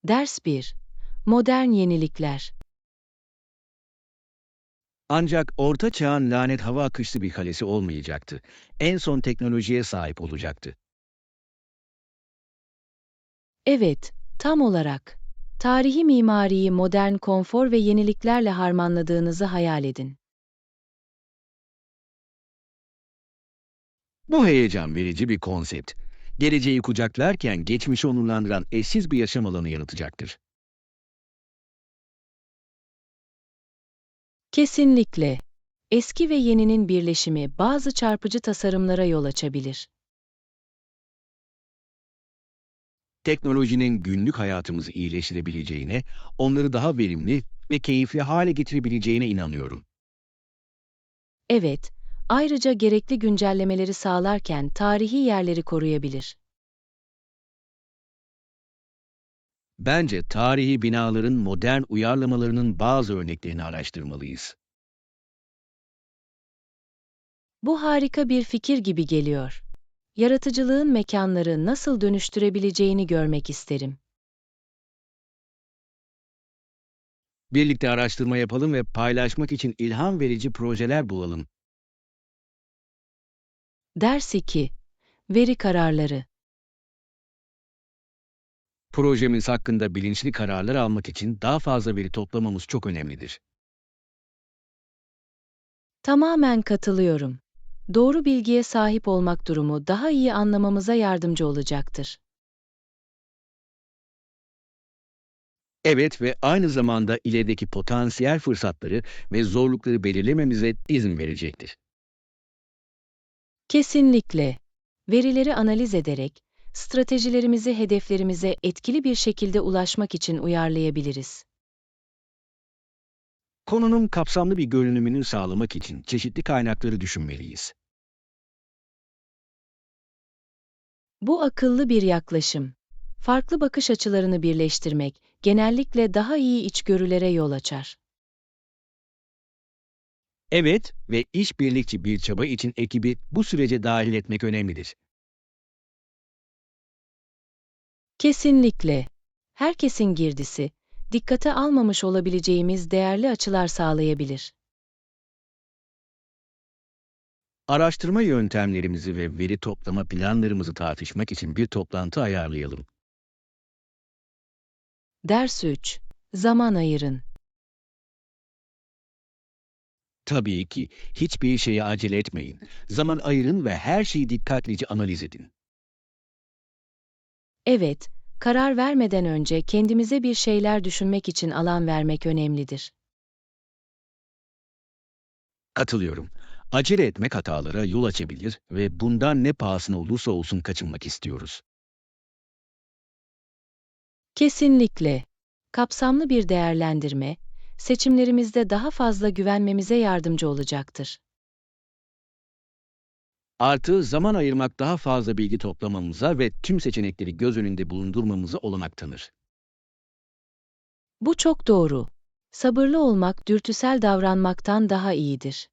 Ders 1. Modern yenilikler. Ancak Orta Çağ'ın lanet hava akışlı bir kalesi olmayacaktı. En son teknolojiye sahip olacaktı. Evet, tam olarak. Tarihi mimariyi modern konfor ve yeniliklerle harmanladığınızı hayal edin. Bu heyecan verici bir konsept. Geleceği kucaklarken geçmişi onurlandıran eşsiz bir yaşam alanı yaratacaktır. Kesinlikle. Eski ve yeninin birleşimi bazı çarpıcı tasarımlara yol açabilir. Teknolojinin günlük hayatımızı iyileştirebileceğine, onları daha verimli ve keyifli hale getirebileceğine inanıyorum. Evet, ayrıca gerekli güncellemeleri sağlarken tarihi yerleri koruyabilir. Bence tarihi binaların modern uyarlamalarının bazı örneklerini araştırmalıyız. Bu harika bir fikir gibi geliyor. Yaratıcılığın mekanları nasıl dönüştürebileceğini görmek isterim. Birlikte araştırma yapalım ve paylaşmak için ilham verici projeler bulalım. Ders 2. Veri kararları. Projemiz hakkında bilinçli kararlar almak için daha fazla veri toplamamız çok önemlidir. Tamamen katılıyorum. Doğru bilgiye sahip olmak durumu daha iyi anlamamıza yardımcı olacaktır. Evet ve aynı zamanda ilerideki potansiyel fırsatları ve zorlukları belirlememize izin verecektir. Kesinlikle. Verileri analiz ederek, stratejilerimizi hedeflerimize etkili bir şekilde ulaşmak için uyarlayabiliriz. Konunun kapsamlı bir görünümünü sağlamak için çeşitli kaynakları düşünmeliyiz. Bu akıllı bir yaklaşım. Farklı bakış açılarını birleştirmek, genellikle daha iyi içgörülere yol açar. Evet ve işbirlikçi bir çaba için ekibi bu sürece dahil etmek önemlidir. Kesinlikle. Herkesin girdisi, dikkate almamış olabileceğimiz değerli açılar sağlayabilir. Araştırma yöntemlerimizi ve veri toplama planlarımızı tartışmak için bir toplantı ayarlayalım. Ders 3. Zaman ayırın. Tabii ki hiçbir şeye acele etmeyin. Zaman ayırın ve her şeyi dikkatlice analiz edin. Evet, karar vermeden önce kendimize bir şeyler düşünmek için alan vermek önemlidir. Katılıyorum. Acele etmek hatalara yol açabilir ve bundan ne pahasına olursa olsun kaçınmak istiyoruz. Kesinlikle. Kapsamlı bir değerlendirme, seçimlerimizde daha fazla güvenmemize yardımcı olacaktır. Artı zaman ayırmak daha fazla bilgi toplamamıza ve tüm seçenekleri göz önünde bulundurmamıza olanak tanır. Bu çok doğru. Sabırlı olmak dürtüsel davranmaktan daha iyidir.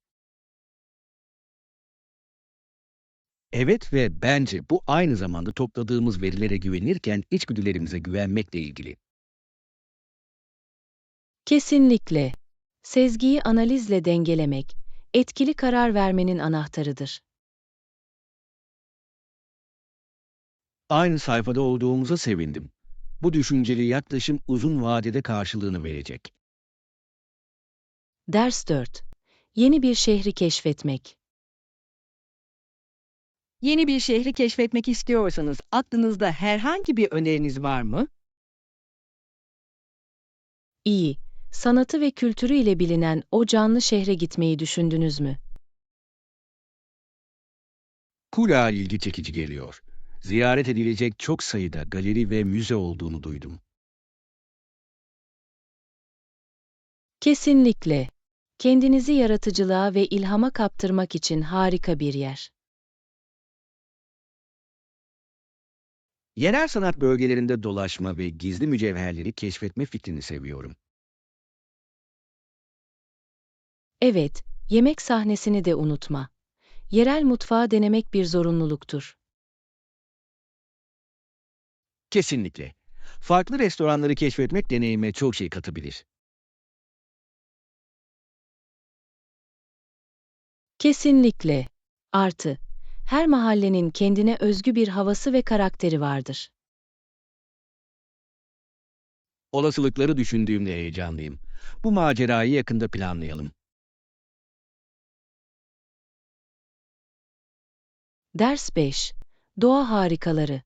Evet ve bence bu aynı zamanda topladığımız verilere güvenirken içgüdülerimize güvenmekle ilgili. Kesinlikle. Sezgiyi analizle dengelemek, etkili karar vermenin anahtarıdır. Aynı sayfada olduğumuza sevindim. Bu düşünceli yaklaşım uzun vadede karşılığını verecek. Ders 4. Yeni bir şehri keşfetmek. Yeni bir şehri keşfetmek istiyorsanız aklınızda herhangi bir öneriniz var mı? İyi. Sanatı ve kültürü ile bilinen o canlı şehre gitmeyi düşündünüz mü? Kulağa ilgi çekici geliyor. Ziyaret edilecek çok sayıda galeri ve müze olduğunu duydum. Kesinlikle. Kendinizi yaratıcılığa ve ilhama kaptırmak için harika bir yer. Yerel sanat bölgelerinde dolaşma ve gizli mücevherleri keşfetme fikrini seviyorum. Evet, yemek sahnesini de unutma. Yerel mutfağı denemek bir zorunluluktur. Kesinlikle. Farklı restoranları keşfetmek deneyime çok şey katabilir. Kesinlikle. Artı, her mahallenin kendine özgü bir havası ve karakteri vardır. Olasılıkları düşündüğümde heyecanlıyım. Bu macerayı yakında planlayalım. Ders 5. Doğa harikaları.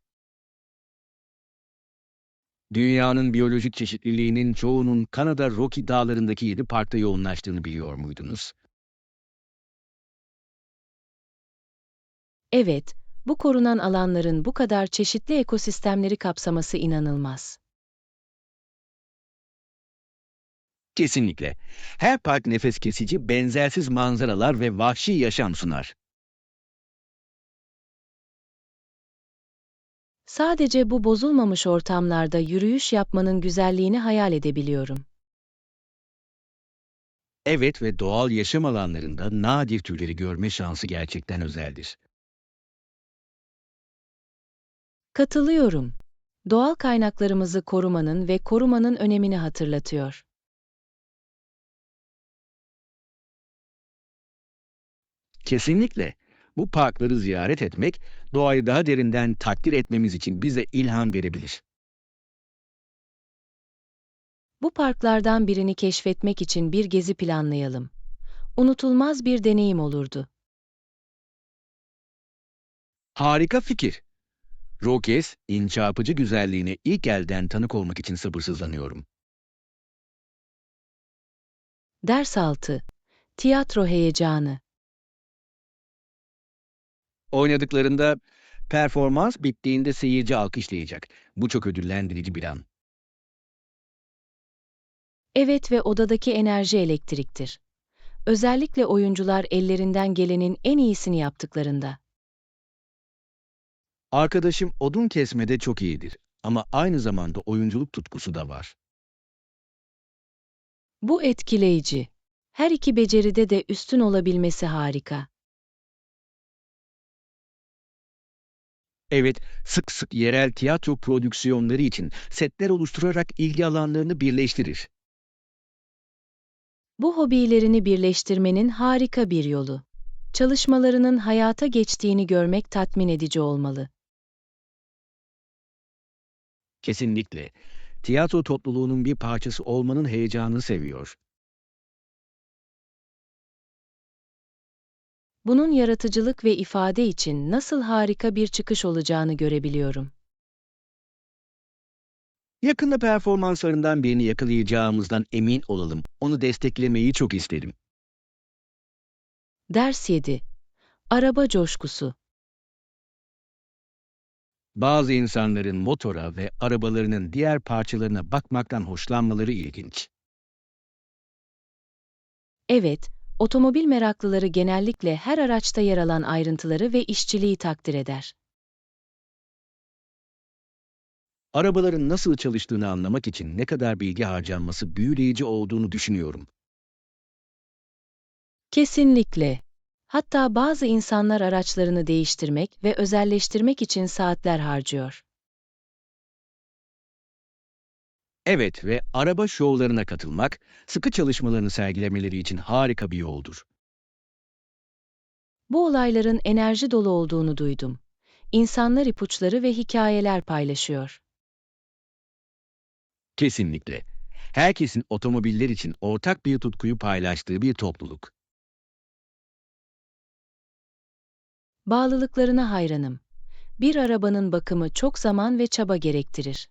Dünyanın biyolojik çeşitliliğinin çoğunun Kanada Rocky Dağları'ndaki 7 parkta yoğunlaştığını biliyor muydunuz? Evet, bu korunan alanların bu kadar çeşitli ekosistemleri kapsaması inanılmaz. Kesinlikle. Her park nefes kesici, benzersiz manzaralar ve vahşi yaşam sunar. Sadece bu bozulmamış ortamlarda yürüyüş yapmanın güzelliğini hayal edebiliyorum. Evet ve doğal yaşam alanlarında nadir türleri görme şansı gerçekten özeldir. Katılıyorum. Doğal kaynaklarımızı korumanın ve korumanın önemini hatırlatıyor. Kesinlikle. Bu parkları ziyaret etmek, doğayı daha derinden takdir etmemiz için bize ilham verebilir. Bu parklardan birini keşfetmek için bir gezi planlayalım. Unutulmaz bir deneyim olurdu. Harika fikir. Rockies, çarpıcı güzelliğine ilk elden tanık olmak için sabırsızlanıyorum. Ders 6. Tiyatro heyecanı. Oynadıklarında performans bittiğinde seyirci alkışlayacak. Bu çok ödüllendirici bir an. Evet ve odadaki enerji elektriktir. Özellikle oyuncular ellerinden gelenin en iyisini yaptıklarında. Arkadaşım odun kesmede çok iyidir ama aynı zamanda oyunculuk tutkusu da var. Bu etkileyici. Her iki beceride de üstün olabilmesi harika. Evet, sık sık yerel tiyatro prodüksiyonları için setler oluşturarak ilgi alanlarını birleştirir. Bu hobilerini birleştirmenin harika bir yolu. Çalışmalarının hayata geçtiğini görmek tatmin edici olmalı. Kesinlikle. Tiyatro topluluğunun bir parçası olmanın heyecanını seviyor. Bunun yaratıcılık ve ifade için nasıl harika bir çıkış olacağını görebiliyorum. Yakında performanslarından birini yakalayacağımızdan emin olalım. Onu desteklemeyi çok isterim. Ders 7. Araba coşkusu. Bazı insanların motora ve arabalarının diğer parçalarına bakmaktan hoşlanmaları ilginç. Evet, otomobil meraklıları genellikle her araçta yer alan ayrıntıları ve işçiliği takdir eder. Arabaların nasıl çalıştığını anlamak için ne kadar bilgi harcanması büyüleyici olduğunu düşünüyorum. Kesinlikle. Hatta bazı insanlar araçlarını değiştirmek ve özelleştirmek için saatler harcıyor. Evet ve araba şovlarına katılmak, sıkı çalışmalarını sergilemeleri için harika bir yoldur. Bu olayların enerji dolu olduğunu duydum. İnsanlar ipuçları ve hikayeler paylaşıyor. Kesinlikle. Herkesin otomobiller için ortak bir tutkuyu paylaştığı bir topluluk. Bağlılıklarına hayranım. Bir arabanın bakımı çok zaman ve çaba gerektirir.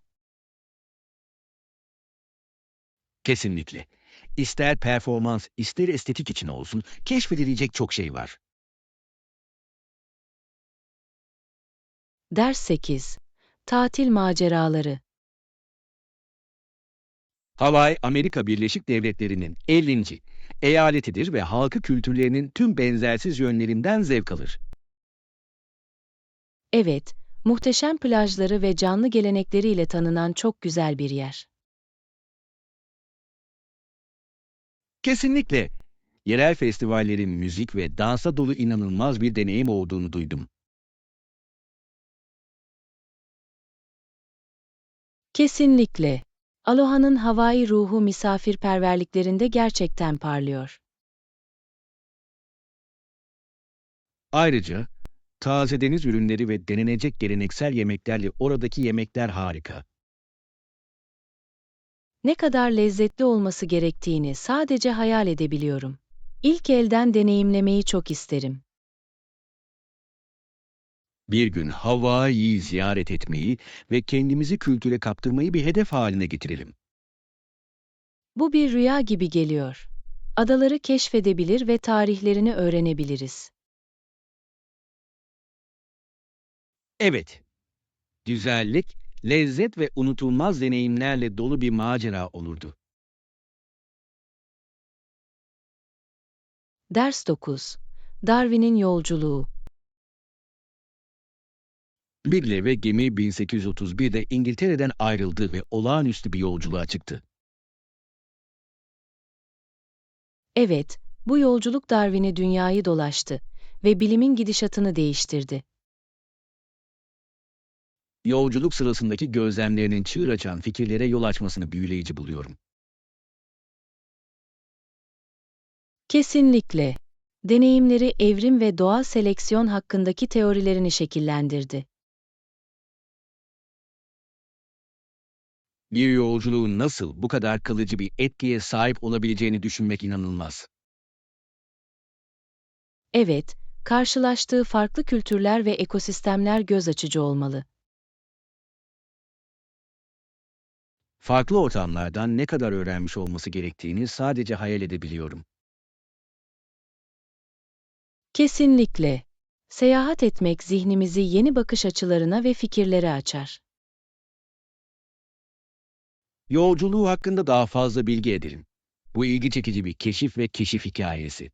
Kesinlikle. İster performans, ister estetik için olsun, keşfedilecek çok şey var. Ders 8. Tatil maceraları. Hawaii, Amerika Birleşik Devletleri'nin 50. eyaletidir ve halkı kültürlerinin tüm benzersiz yönlerinden zevk alır. Evet, muhteşem plajları ve canlı gelenekleriyle tanınan çok güzel bir yer. Kesinlikle. Yerel festivallerin müzik ve dansa dolu inanılmaz bir deneyim olduğunu duydum. Kesinlikle. Aloha'nın Hawaii ruhu misafirperverliklerinde gerçekten parlıyor. Ayrıca taze deniz ürünleri ve denenecek geleneksel yemeklerle oradaki yemekler harika. Ne kadar lezzetli olması gerektiğini sadece hayal edebiliyorum. İlk elden deneyimlemeyi çok isterim. Bir gün Hawaii'yi ziyaret etmeyi ve kendimizi kültüre kaptırmayı bir hedef haline getirelim. Bu bir rüya gibi geliyor. Adaları keşfedebilir ve tarihlerini öğrenebiliriz. Evet, güzellik, lezzet ve unutulmaz deneyimlerle dolu bir macera olurdu. Ders 9. Darwin'in yolculuğu. Bille ve gemi 1831'de İngiltere'den ayrıldı ve olağanüstü bir yolculuğa çıktı. Evet, bu yolculuk Darwin'i dünyayı dolaştı ve bilimin gidişatını değiştirdi. Yolculuk sırasındaki gözlemlerinin çığır açan fikirlere yol açmasını büyüleyici buluyorum. Kesinlikle. Deneyimleri evrim ve doğal seleksiyon hakkındaki teorilerini şekillendirdi. Bir yolculuğun nasıl bu kadar kalıcı bir etkiye sahip olabileceğini düşünmek inanılmaz. Evet, karşılaştığı farklı kültürler ve ekosistemler göz açıcı olmalı. Farklı ortamlardan ne kadar öğrenmiş olması gerektiğini sadece hayal edebiliyorum. Kesinlikle. Seyahat etmek zihnimizi yeni bakış açılarına ve fikirlere açar. Yolculuğu hakkında daha fazla bilgi edelim. Bu ilgi çekici bir keşif ve keşif hikayesi.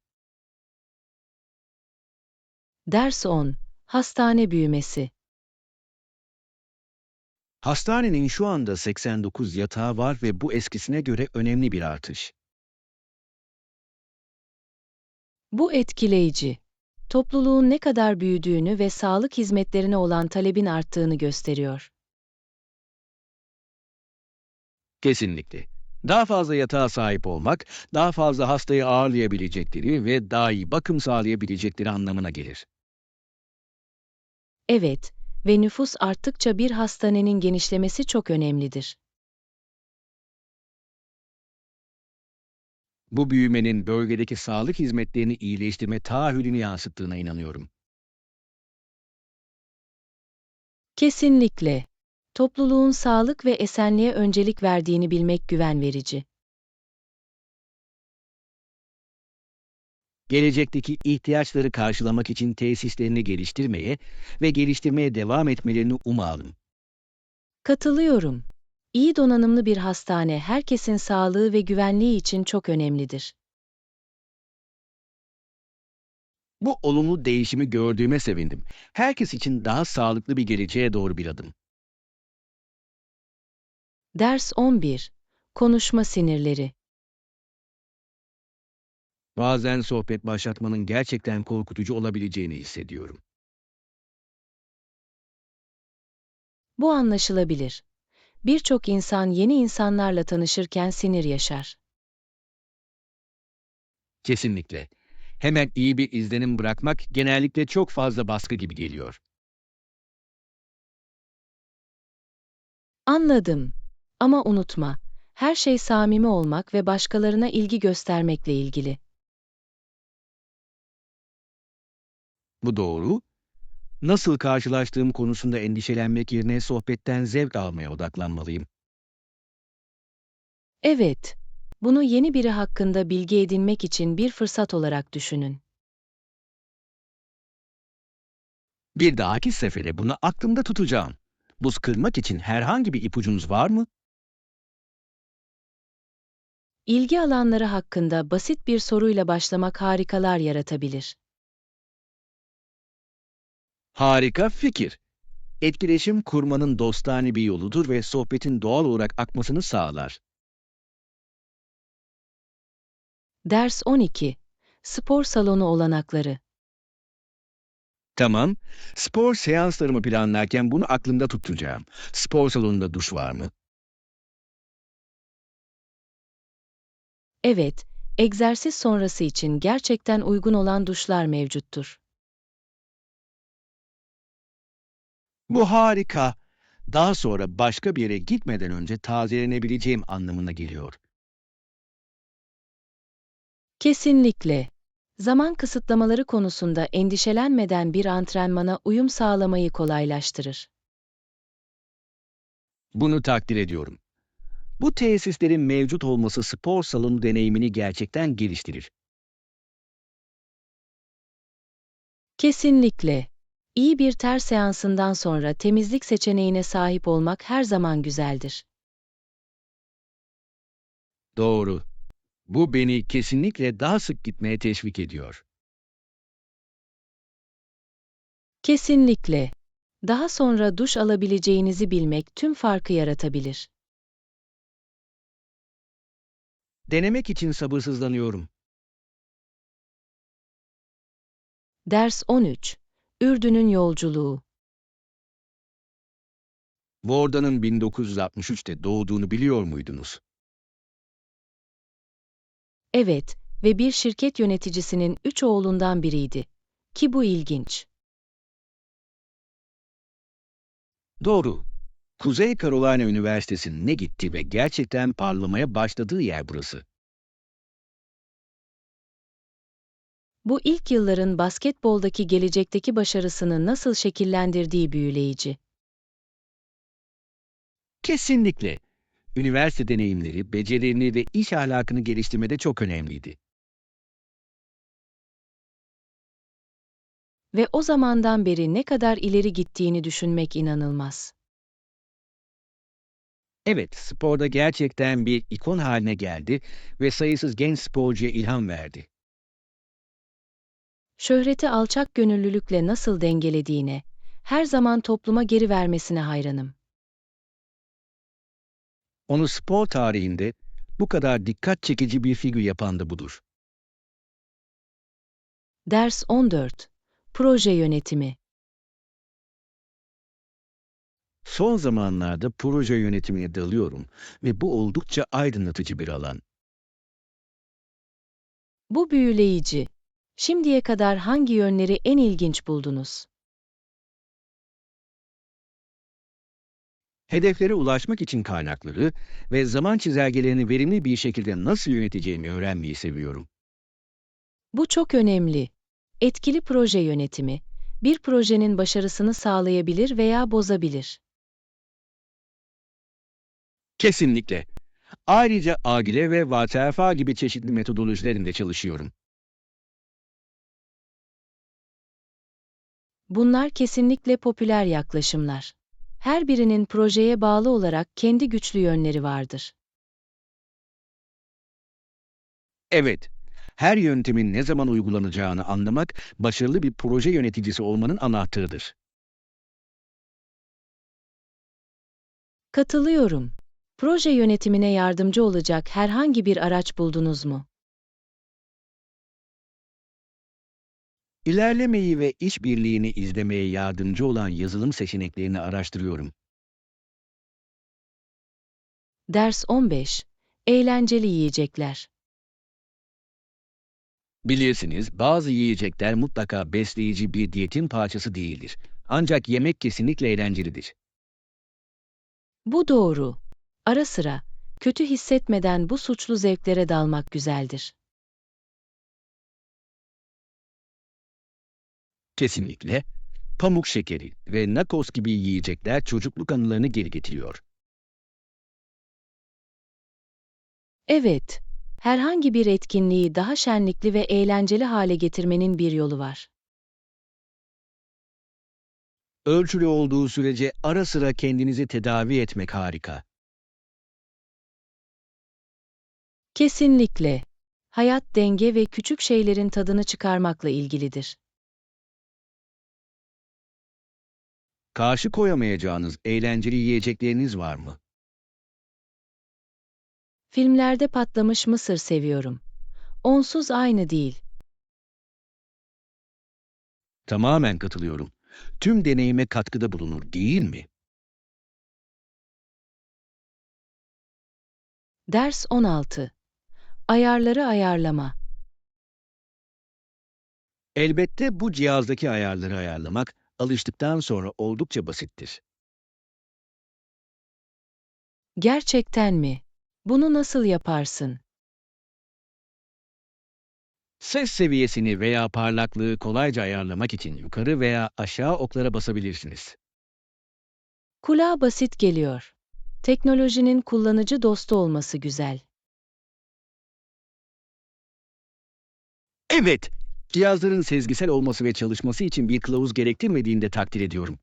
Ders 10. Hastane büyümesi. Hastanenin şu anda 89 yatağı var ve bu eskisine göre önemli bir artış. Bu etkileyici. Topluluğun ne kadar büyüdüğünü ve sağlık hizmetlerine olan talebin arttığını gösteriyor. Kesinlikle. Daha fazla yatağa sahip olmak, daha fazla hastayı ağırlayabilecekleri ve daha iyi bakım sağlayabilecekleri anlamına gelir. Evet, ve nüfus arttıkça bir hastanenin genişlemesi çok önemlidir. Bu büyümenin bölgedeki sağlık hizmetlerini iyileştirme taahhüdünü yansıttığına inanıyorum. Kesinlikle. Topluluğun sağlık ve esenliğe öncelik verdiğini bilmek güven verici. Gelecekteki ihtiyaçları karşılamak için tesislerini geliştirmeye ve geliştirmeye devam etmelerini umalım. Katılıyorum. İyi donanımlı bir hastane herkesin sağlığı ve güvenliği için çok önemlidir. Bu olumlu değişimi gördüğüme sevindim. Herkes için daha sağlıklı bir geleceğe doğru bir adım. Ders 11. Konuşma sinirleri. Bazen sohbet başlatmanın gerçekten korkutucu olabileceğini hissediyorum. Bu anlaşılabilir. Birçok insan yeni insanlarla tanışırken sinir yaşar. Kesinlikle. Hemen iyi bir izlenim bırakmak genellikle çok fazla baskı gibi geliyor. Anladım. Ama unutma, her şey samimi olmak ve başkalarına ilgi göstermekle ilgili. Bu doğru. Nasıl karşılaştığım konusunda endişelenmek yerine sohbetten zevk almaya odaklanmalıyım. Evet, bunu yeni biri hakkında bilgi edinmek için bir fırsat olarak düşünün. Bir dahaki sefere bunu aklımda tutacağım. Buz kırmak için herhangi bir ipucunuz var mı? İlgi alanları hakkında basit bir soruyla başlamak harikalar yaratabilir. Harika fikir. Etkileşim kurmanın dostane bir yoludur ve sohbetin doğal olarak akmasını sağlar. Ders 12. Spor salonu olanakları. Tamam. Spor seanslarımı planlarken bunu aklımda tutacağım. Spor salonunda duş var mı? Evet, egzersiz sonrası için gerçekten uygun olan duşlar mevcuttur. Bu harika. Daha sonra başka bir yere gitmeden önce tazelenebileceğim anlamına geliyor. Kesinlikle. Zaman kısıtlamaları konusunda endişelenmeden bir antrenmana uyum sağlamayı kolaylaştırır. Bunu takdir ediyorum. Bu tesislerin mevcut olması spor salonu deneyimini gerçekten geliştirir. Kesinlikle. İyi bir ter seansından sonra temizlik seçeneğine sahip olmak her zaman güzeldir. Doğru. Bu beni kesinlikle daha sık gitmeye teşvik ediyor. Kesinlikle. Daha sonra duş alabileceğinizi bilmek tüm farkı yaratabilir. Denemek için sabırsızlanıyorum. Ders 13. Ürdün'ün yolculuğu. Warda'nın 1963'te doğduğunu biliyor muydunuz? Evet ve bir şirket yöneticisinin 3 oğlundan biriydi. Ki bu ilginç. Doğru. Kuzey Carolina Üniversitesi'ne gitti ve gerçekten parlamaya başladığı yer burası. Bu ilk yılların basketboldaki gelecekteki başarısını nasıl şekillendirdiği büyüleyici. Kesinlikle. Üniversite deneyimleri, becerilerini ve iş ahlakını geliştirmede çok önemliydi. Ve o zamandan beri ne kadar ileri gittiğini düşünmek inanılmaz. Evet, sporda gerçekten bir ikon haline geldi ve sayısız genç sporcuya ilham verdi. Şöhreti alçak gönüllülükle nasıl dengelediğine, her zaman topluma geri vermesine hayranım. Onu spor tarihinde bu kadar dikkat çekici bir figür yapan da budur. Ders 14. Proje yönetimi. Son zamanlarda proje yönetimine dalıyorum ve bu oldukça aydınlatıcı bir alan. Bu büyüleyici. Şimdiye kadar hangi yönleri en ilginç buldunuz? Hedeflere ulaşmak için kaynakları ve zaman çizelgelerini verimli bir şekilde nasıl yöneteceğimi öğrenmeyi seviyorum. Bu çok önemli. Etkili proje yönetimi, bir projenin başarısını sağlayabilir veya bozabilir. Kesinlikle. Ayrıca Agile ve VTF gibi çeşitli metodolojilerinde çalışıyorum. Bunlar kesinlikle popüler yaklaşımlar. Her birinin projeye bağlı olarak kendi güçlü yönleri vardır. Evet, her yöntemin ne zaman uygulanacağını anlamak başarılı bir proje yöneticisi olmanın anahtarıdır. Katılıyorum. Proje yönetimine yardımcı olacak herhangi bir araç buldunuz mu? İlerlemeyi ve işbirliğini izlemeye yardımcı olan yazılım seçeneklerini araştırıyorum. Ders 15. Eğlenceli yiyecekler. Bilirsiniz, bazı yiyecekler mutlaka besleyici bir diyetin parçası değildir. Ancak yemek kesinlikle eğlencelidir. Bu doğru. Ara sıra, kötü hissetmeden bu suçlu zevklere dalmak güzeldir. Kesinlikle. Pamuk şekeri ve nakos gibi yiyecekler çocukluk anılarını geri getiriyor. Evet, herhangi bir etkinliği daha şenlikli ve eğlenceli hale getirmenin bir yolu var. Ölçülü olduğu sürece ara sıra kendinizi tedavi etmek harika. Kesinlikle. Hayat denge ve küçük şeylerin tadını çıkarmakla ilgilidir. Karşı koyamayacağınız eğlenceli yiyecekleriniz var mı? Filmlerde patlamış mısır seviyorum. Onsuz aynı değil. Tamamen katılıyorum. Tüm deneyime katkıda bulunur, değil mi? Ders 16. Ayarları ayarlama. Elbette bu cihazdaki ayarları ayarlamak alıştıktan sonra oldukça basittir. Gerçekten mi? Bunu nasıl yaparsın? Ses seviyesini veya parlaklığı kolayca ayarlamak için yukarı veya aşağı oklara basabilirsiniz. Kulağa basit geliyor. Teknolojinin kullanıcı dostu olması güzel. Evet, cihazların sezgisel olması ve çalışması için bir kılavuz gerektirmediğini de takdir ediyorum.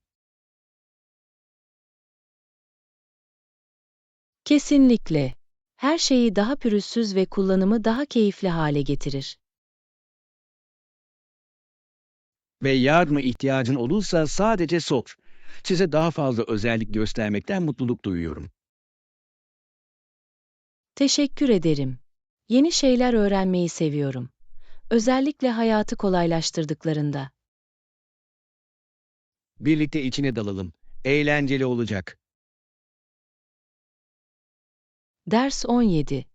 Kesinlikle. Her şeyi daha pürüzsüz ve kullanımı daha keyifli hale getirir. Ve yardıma ihtiyacın olursa sadece sor. Size daha fazla özellik göstermekten mutluluk duyuyorum. Teşekkür ederim. Yeni şeyler öğrenmeyi seviyorum. Özellikle hayatı kolaylaştırdıklarında. Birlikte içine dalalım. Eğlenceli olacak. Ders 17.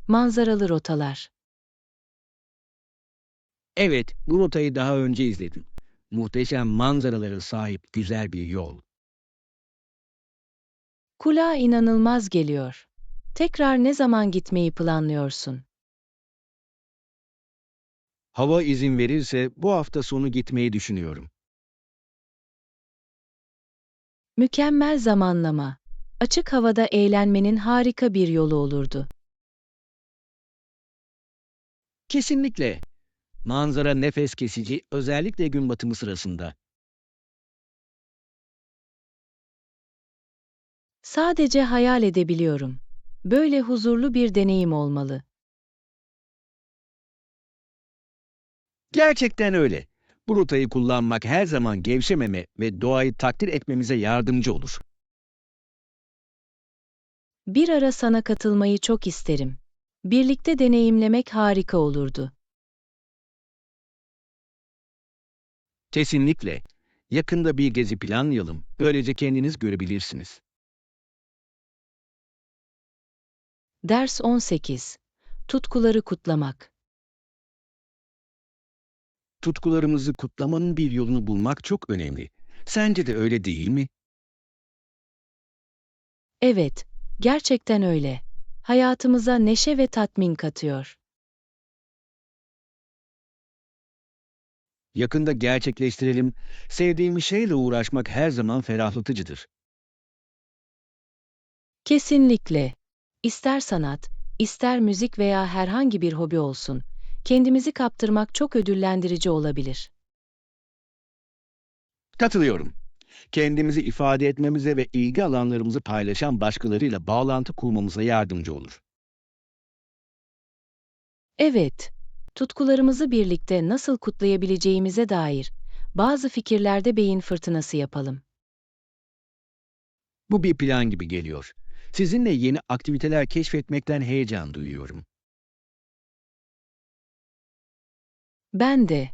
Manzaralı rotalar. Evet, bu rotayı daha önce izledim. Muhteşem manzaralara sahip güzel bir yol. Kulağa inanılmaz geliyor. Tekrar ne zaman gitmeyi planlıyorsun? Hava izin verirse bu hafta sonu gitmeyi düşünüyorum. Mükemmel zamanlama. Açık havada eğlenmenin harika bir yolu olurdu. Kesinlikle. Manzara nefes kesici, özellikle gün batımı sırasında. Sadece hayal edebiliyorum. Böyle huzurlu bir deneyim olmalı. Gerçekten öyle. Bu rotayı kullanmak her zaman gevşememe ve doğayı takdir etmemize yardımcı olur. Bir ara sana katılmayı çok isterim. Birlikte deneyimlemek harika olurdu. Kesinlikle. Yakında bir gezi planlayalım. Böylece kendiniz görebilirsiniz. Ders 18. Tutkuları kutlamak. Tutkularımızı kutlamanın bir yolunu bulmak çok önemli. Sence de öyle değil mi? Evet, gerçekten öyle. Hayatımıza neşe ve tatmin katıyor. Yakında gerçekleştirelim. Sevdiğimiz şeyle uğraşmak her zaman ferahlatıcıdır. Kesinlikle. İster sanat, ister müzik veya herhangi bir hobi olsun, kendimizi kaptırmak çok ödüllendirici olabilir. Katılıyorum. Kendimizi ifade etmemize ve ilgi alanlarımızı paylaşan başkalarıyla bağlantı kurmamıza yardımcı olur. Evet, tutkularımızı birlikte nasıl kutlayabileceğimize dair bazı fikirlerde beyin fırtınası yapalım. Bu bir plan gibi geliyor. Sizinle yeni aktiviteler keşfetmekten heyecan duyuyorum. Ben de,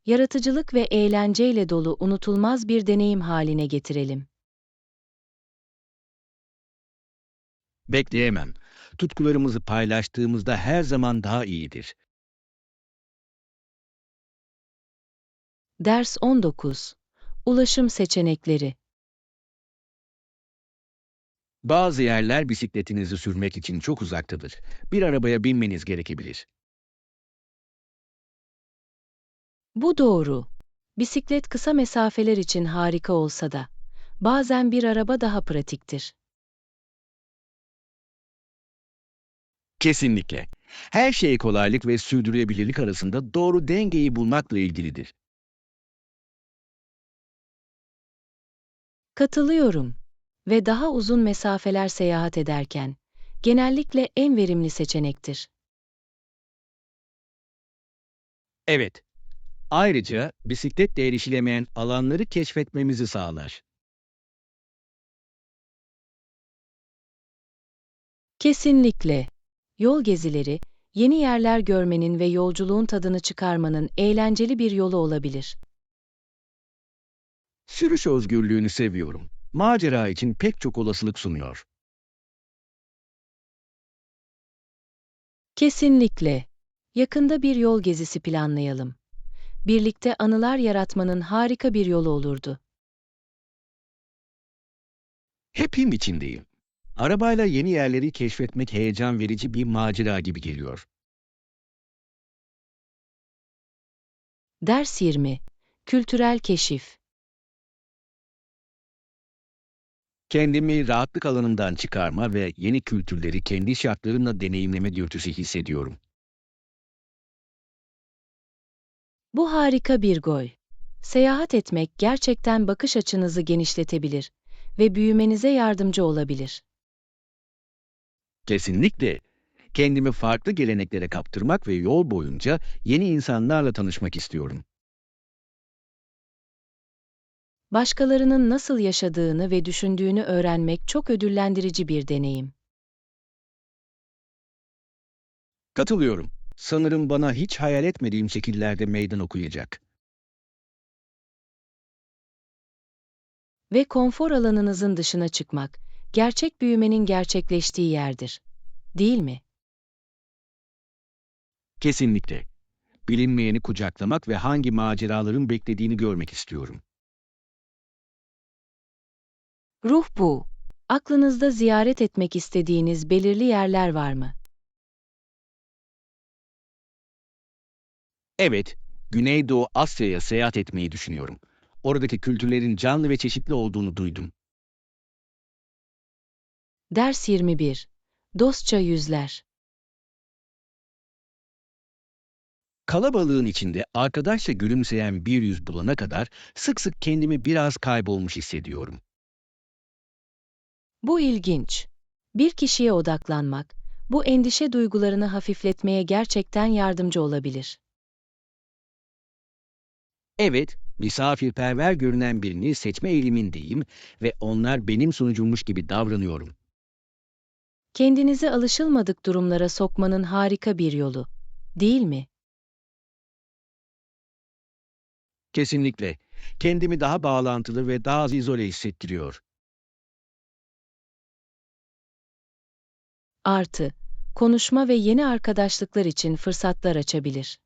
yaratıcılık ve eğlenceyle dolu unutulmaz bir deneyim haline getirelim. Bekleyemem. Tutkularımızı paylaştığımızda her zaman daha iyidir. Ders 19. Ulaşım seçenekleri. Bazı yerler bisikletinizi sürmek için çok uzaktadır. Bir arabaya binmeniz gerekebilir. Bu doğru. Bisiklet kısa mesafeler için harika olsa da, bazen bir araba daha pratiktir. Kesinlikle. Her şey kolaylık ve sürdürülebilirlik arasında doğru dengeyi bulmakla ilgilidir. Katılıyorum. Ve daha uzun mesafeler seyahat ederken, genellikle en verimli seçenektir. Evet. Ayrıca bisikletle erişilemeyen alanları keşfetmemizi sağlar. Kesinlikle. Yol gezileri, yeni yerler görmenin ve yolculuğun tadını çıkarmanın eğlenceli bir yolu olabilir. Sürüş özgürlüğünü seviyorum. Macera için pek çok olasılık sunuyor. Kesinlikle. Yakında bir yol gezisi planlayalım. Birlikte anılar yaratmanın harika bir yolu olurdu. Hepim içindeyim. Arabayla yeni yerleri keşfetmek heyecan verici bir macera gibi geliyor. Ders 20. Kültürel keşif. Kendimi rahatlık alanından çıkarma ve yeni kültürleri kendi şartlarımla deneyimleme dürtüsü hissediyorum. Bu harika bir gol. Seyahat etmek gerçekten bakış açınızı genişletebilir ve büyümenize yardımcı olabilir. Kesinlikle. Kendimi farklı geleneklere kaptırmak ve yol boyunca yeni insanlarla tanışmak istiyorum. Başkalarının nasıl yaşadığını ve düşündüğünü öğrenmek çok ödüllendirici bir deneyim. Katılıyorum. Sanırım bana hiç hayal etmediğim şekillerde meydan okuyacak. Ve konfor alanınızın dışına çıkmak, gerçek büyümenin gerçekleştiği yerdir. Değil mi? Kesinlikle. Bilinmeyeni kucaklamak ve hangi maceraların beklediğini görmek istiyorum. Ruh bu. Aklınızda ziyaret etmek istediğiniz belirli yerler var mı? Evet, Güneydoğu Asya'ya seyahat etmeyi düşünüyorum. Oradaki kültürlerin canlı ve çeşitli olduğunu duydum. Ders 21. Dostça yüzler. Kalabalığın içinde arkadaşça gülümseyen bir yüz bulana kadar sık sık kendimi biraz kaybolmuş hissediyorum. Bu ilginç. Bir kişiye odaklanmak, bu endişe duygularını hafifletmeye gerçekten yardımcı olabilir. Evet, misafirperver görünen birini seçme eğilimindeyim ve onlar benim sunucummuş gibi davranıyorum. Kendinizi alışılmadık durumlara sokmanın harika bir yolu, değil mi? Kesinlikle. Kendimi daha bağlantılı ve daha az izole hissettiriyor. Artı, konuşma ve yeni arkadaşlıklar için fırsatlar açabilir.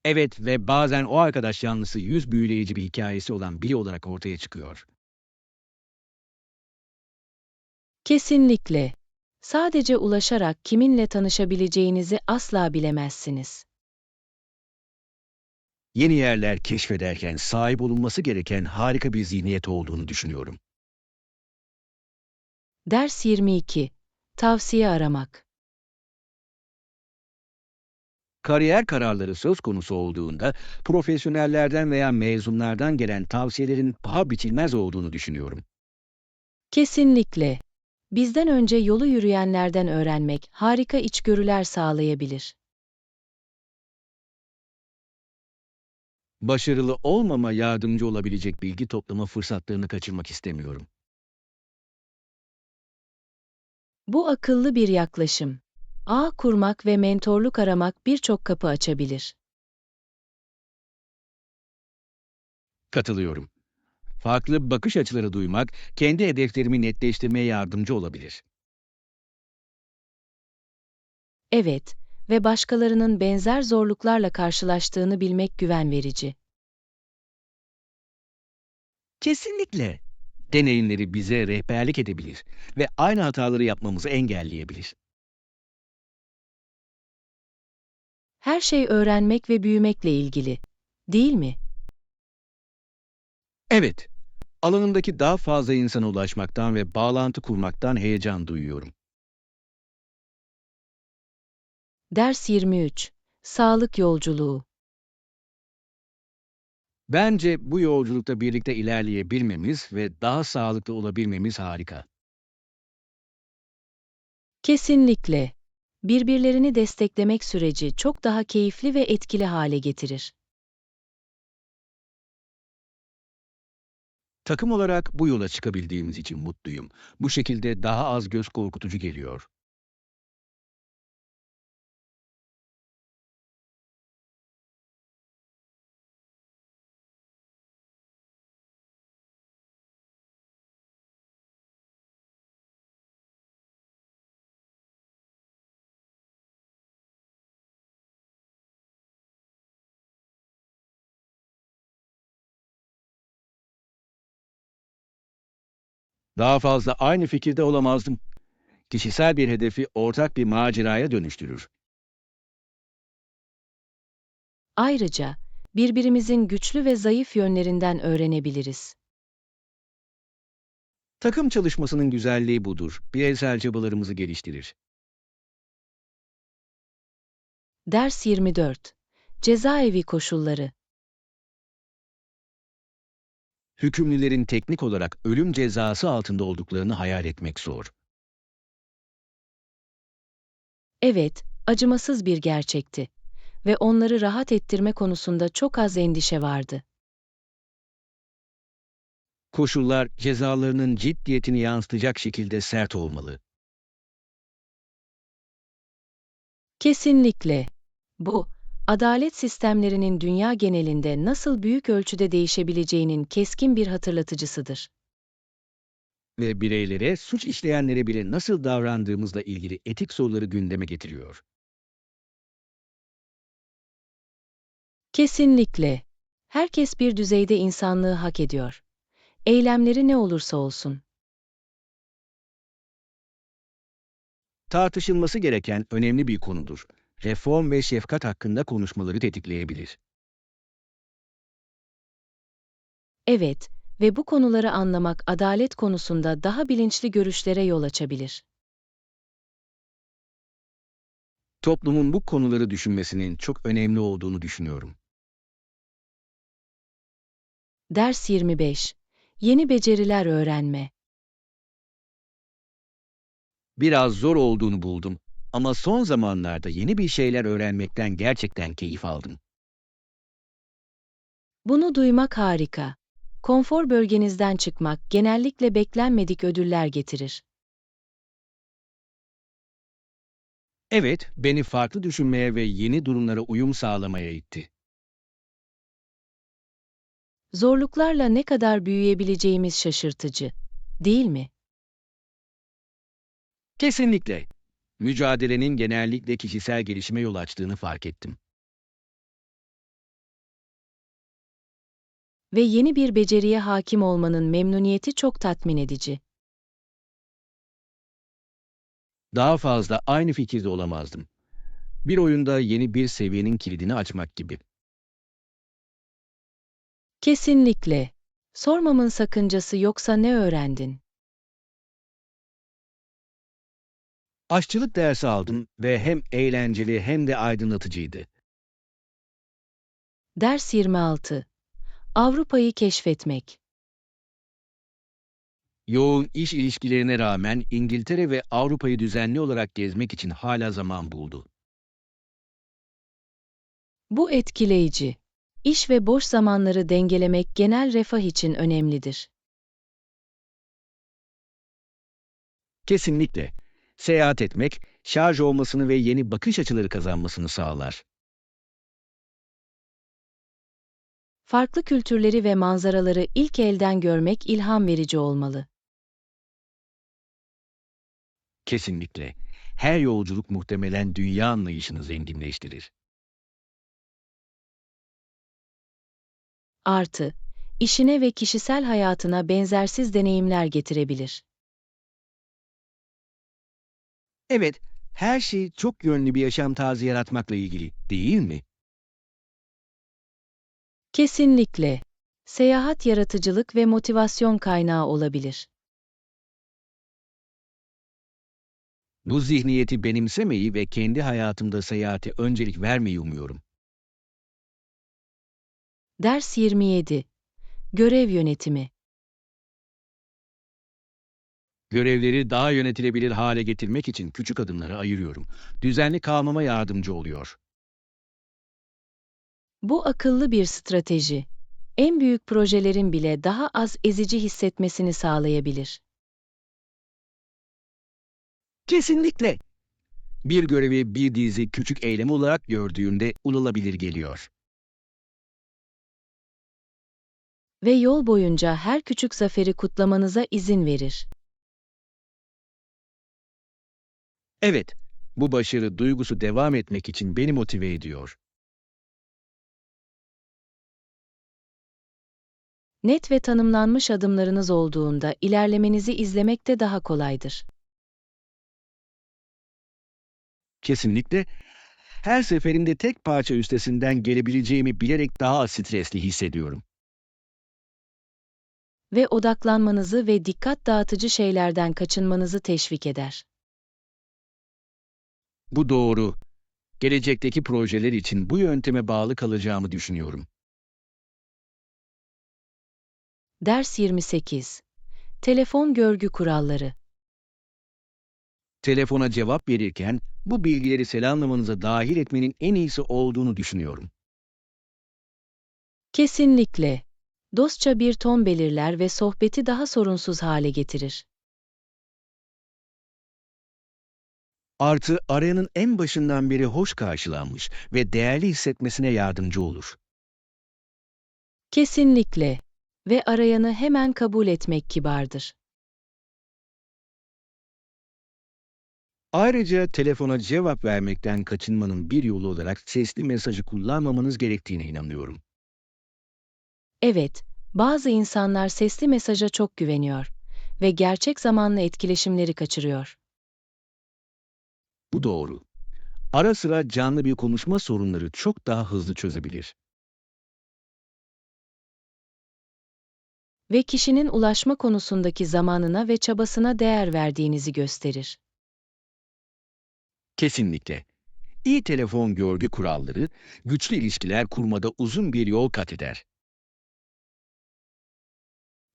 Evet ve bazen o arkadaş yanlısı yüz büyüleyici bir hikayesi olan biri olarak ortaya çıkıyor. Kesinlikle. Sadece ulaşarak kiminle tanışabileceğinizi asla bilemezsiniz. Yeni yerler keşfederken sahip olunması gereken harika bir zihniyet olduğunu düşünüyorum. Ders 22. Tavsiye aramak. Kariyer kararları söz konusu olduğunda profesyonellerden veya mezunlardan gelen tavsiyelerin paha biçilmez olduğunu düşünüyorum. Kesinlikle. Bizden önce yolu yürüyenlerden öğrenmek harika içgörüler sağlayabilir. Başarılı olmama yardımcı olabilecek bilgi toplama fırsatlarını kaçırmak istemiyorum. Bu akıllı bir yaklaşım. Ağ kurmak ve mentorluk aramak birçok kapı açabilir. Katılıyorum. Farklı bakış açıları duymak, kendi hedeflerimi netleştirmeye yardımcı olabilir. Evet, ve başkalarının benzer zorluklarla karşılaştığını bilmek güven verici. Kesinlikle. Deneyimleri bize rehberlik edebilir ve aynı hataları yapmamızı engelleyebilir. Her şey öğrenmek ve büyümekle ilgili, değil mi? Evet, alanındaki daha fazla insana ulaşmaktan ve bağlantı kurmaktan heyecan duyuyorum. Ders 23. Sağlık yolculuğu. Bence bu yolculukta birlikte ilerleyebilmemiz ve daha sağlıklı olabilmemiz harika. Kesinlikle. Birbirlerini desteklemek süreci çok daha keyifli ve etkili hale getirir. Takım olarak bu yola çıkabildiğimiz için mutluyum. Bu şekilde daha az göz korkutucu geliyor. Daha fazla aynı fikirde olamazdım. Kişisel bir hedefi ortak bir maceraya dönüştürür. Ayrıca birbirimizin güçlü ve zayıf yönlerinden öğrenebiliriz. Takım çalışmasının güzelliği budur. Bireysel çabalarımızı geliştirir. Ders 24. Cezaevi koşulları. Hükümlülerin teknik olarak ölüm cezası altında olduklarını hayal etmek zor. Evet, acımasız bir gerçekti ve onları rahat ettirme konusunda çok az endişe vardı. Koşullar cezalarının ciddiyetini yansıtacak şekilde sert olmalı. Kesinlikle. Bu, adalet sistemlerinin dünya genelinde nasıl büyük ölçüde değişebileceğinin keskin bir hatırlatıcısıdır. Ve bireylere, suç işleyenlere bile nasıl davrandığımızla ilgili etik soruları gündeme getiriyor. Kesinlikle. Herkes bir düzeyde insanlığı hak ediyor. Eylemleri ne olursa olsun. Tartışılması gereken önemli bir konudur. Reform ve şefkat hakkında konuşmaları tetikleyebilir. Evet ve bu konuları anlamak adalet konusunda daha bilinçli görüşlere yol açabilir. Toplumun bu konuları düşünmesinin çok önemli olduğunu düşünüyorum. Ders 25. Yeni beceriler öğrenme. Biraz zor olduğunu buldum ama son zamanlarda yeni bir şeyler öğrenmekten gerçekten keyif aldım. Bunu duymak harika. Konfor bölgenizden çıkmak genellikle beklenmedik ödüller getirir. Evet, beni farklı düşünmeye ve yeni durumlara uyum sağlamaya itti. Zorluklarla ne kadar büyüyebileceğimiz şaşırtıcı, değil mi? Kesinlikle. Mücadelenin genellikle kişisel gelişime yol açtığını fark ettim. Ve yeni bir beceriye hakim olmanın memnuniyeti çok tatmin edici. Daha fazla aynı fikirde olamazdım. Bir oyunda yeni bir seviyenin kilidini açmak gibi. Kesinlikle. Sormamın sakıncası yoksa ne öğrendin? Aşçılık dersi aldım ve hem eğlenceli hem de aydınlatıcıydı. Ders 26. Avrupa'yı keşfetmek. Yoğun iş ilişkilerine rağmen İngiltere ve Avrupa'yı düzenli olarak gezmek için hala zaman buldu. Bu etkileyici. İş ve boş zamanları dengelemek genel refah için önemlidir. Kesinlikle. Seyahat etmek, şarj olmasını ve yeni bakış açıları kazanmasını sağlar. Farklı kültürleri ve manzaraları ilk elden görmek ilham verici olmalı. Kesinlikle. Her yolculuk muhtemelen dünya anlayışını zenginleştirir. Artı, işine ve kişisel hayatına benzersiz deneyimler getirebilir. Evet, her şey çok yönlü bir yaşam tarzı yaratmakla ilgili, değil mi? Kesinlikle. Seyahat yaratıcılık ve motivasyon kaynağı olabilir. Bu zihniyeti benimsemeyi ve kendi hayatımda seyahate öncelik vermeyi umuyorum. Ders 27. Görev yönetimi. Görevleri daha yönetilebilir hale getirmek için küçük adımlara ayırıyorum. Düzenli kalmama yardımcı oluyor. Bu akıllı bir strateji. En büyük projelerin bile daha az ezici hissetmesini sağlayabilir. Kesinlikle. Bir görevi bir dizi küçük eylem olarak gördüğünde ulaşılabilir geliyor. Ve yol boyunca her küçük zaferi kutlamanıza izin verir. Evet, bu başarı duygusu devam etmek için beni motive ediyor. Net ve tanımlanmış adımlarınız olduğunda ilerlemenizi izlemek de daha kolaydır. Kesinlikle. Her seferinde tek parça üstesinden gelebileceğimi bilerek daha az stresli hissediyorum. Ve odaklanmanızı ve dikkat dağıtıcı şeylerden kaçınmanızı teşvik eder. Bu doğru. Gelecekteki projeler için bu yönteme bağlı kalacağımı düşünüyorum. Ders 28. Telefon görgü kuralları. Telefona cevap verirken bu bilgileri selamlamanıza dahil etmenin en iyisi olduğunu düşünüyorum. Kesinlikle. Dostça bir ton belirler ve sohbeti daha sorunsuz hale getirir. Artı arayanın en başından beri hoş karşılanmış ve değerli hissetmesine yardımcı olur. Kesinlikle. Ve arayanı hemen kabul etmek kibardır. Ayrıca telefona cevap vermekten kaçınmanın bir yolu olarak sesli mesajı kullanmamanız gerektiğine inanıyorum. Evet, bazı insanlar sesli mesaja çok güveniyor ve gerçek zamanlı etkileşimleri kaçırıyor. Bu doğru. Ara sıra canlı bir konuşma sorunları çok daha hızlı çözebilir. Ve kişinin ulaşma konusundaki zamanına ve çabasına değer verdiğinizi gösterir. Kesinlikle. İyi telefon görgü kuralları, güçlü ilişkiler kurmada uzun bir yol kat eder.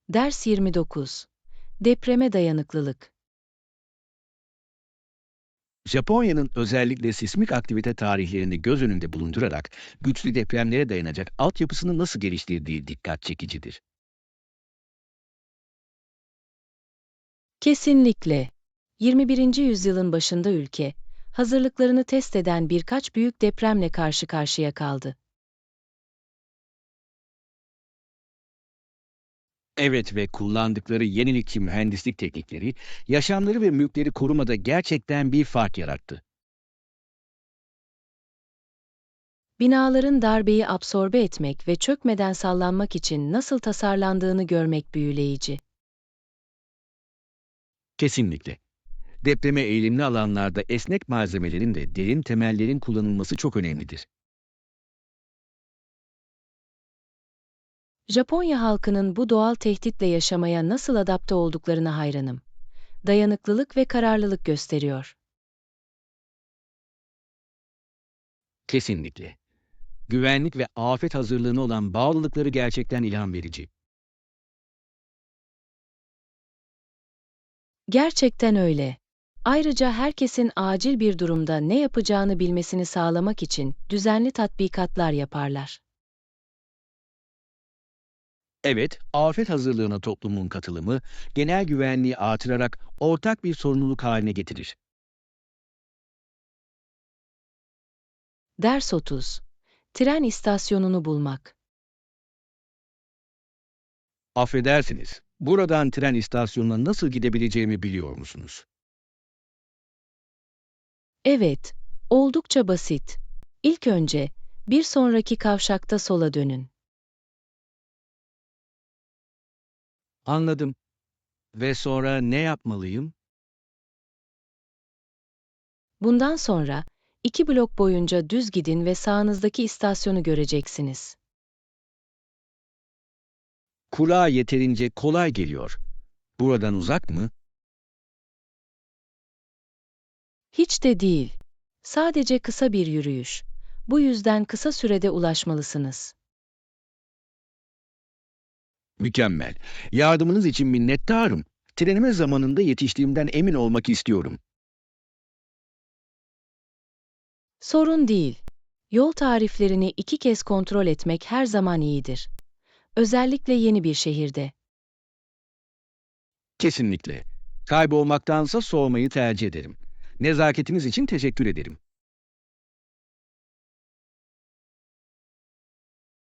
Ders 29. Depreme dayanıklılık. Japonya'nın özellikle sismik aktivite tarihlerini göz önünde bulundurarak güçlü depremlere dayanacak altyapısını nasıl geliştirdiği dikkat çekicidir. Kesinlikle. 21. yüzyılın başında ülke, hazırlıklarını test eden birkaç büyük depremle karşı karşıya kaldı. Evet ve kullandıkları yenilikçi mühendislik teknikleri, yaşamları ve mülkleri korumada gerçekten bir fark yarattı. Binaların darbeyi absorbe etmek ve çökmeden sallanmak için nasıl tasarlandığını görmek büyüleyici. Kesinlikle. Depreme eğilimli alanlarda esnek malzemelerin ve derin temellerin kullanılması çok önemlidir. Japonya halkının bu doğal tehditle yaşamaya nasıl adapte olduklarına hayranım. Dayanıklılık ve kararlılık gösteriyor. Kesinlikle. Güvenlik ve afet hazırlığına olan bağlılıkları gerçekten ilham verici. Gerçekten öyle. Ayrıca herkesin acil bir durumda ne yapacağını bilmesini sağlamak için düzenli tatbikatlar yaparlar. Evet, afet hazırlığına toplumun katılımı, genel güvenliği artırarak ortak bir sorumluluk haline getirir. Ders 30. Tren istasyonunu bulmak. Affedersiniz, buradan tren istasyonuna nasıl gidebileceğimi biliyor musunuz? Evet, oldukça basit. İlk önce, bir sonraki kavşakta sola dönün. Anladım. Ve sonra ne yapmalıyım? Bundan sonra, 2 blok boyunca düz gidin ve sağınızdaki istasyonu göreceksiniz. Kulağa yeterince kolay geliyor. Buradan uzak mı? Hiç de değil. Sadece kısa bir yürüyüş. Bu yüzden kısa sürede ulaşmalısınız. Mükemmel. Yardımınız için minnettarım. Trenime zamanında yetiştiğimden emin olmak istiyorum. Sorun değil. Yol tariflerini 2 kez kontrol etmek her zaman iyidir. Özellikle yeni bir şehirde. Kesinlikle. Kaybolmaktansa sormayı tercih ederim. Nezaketiniz için teşekkür ederim.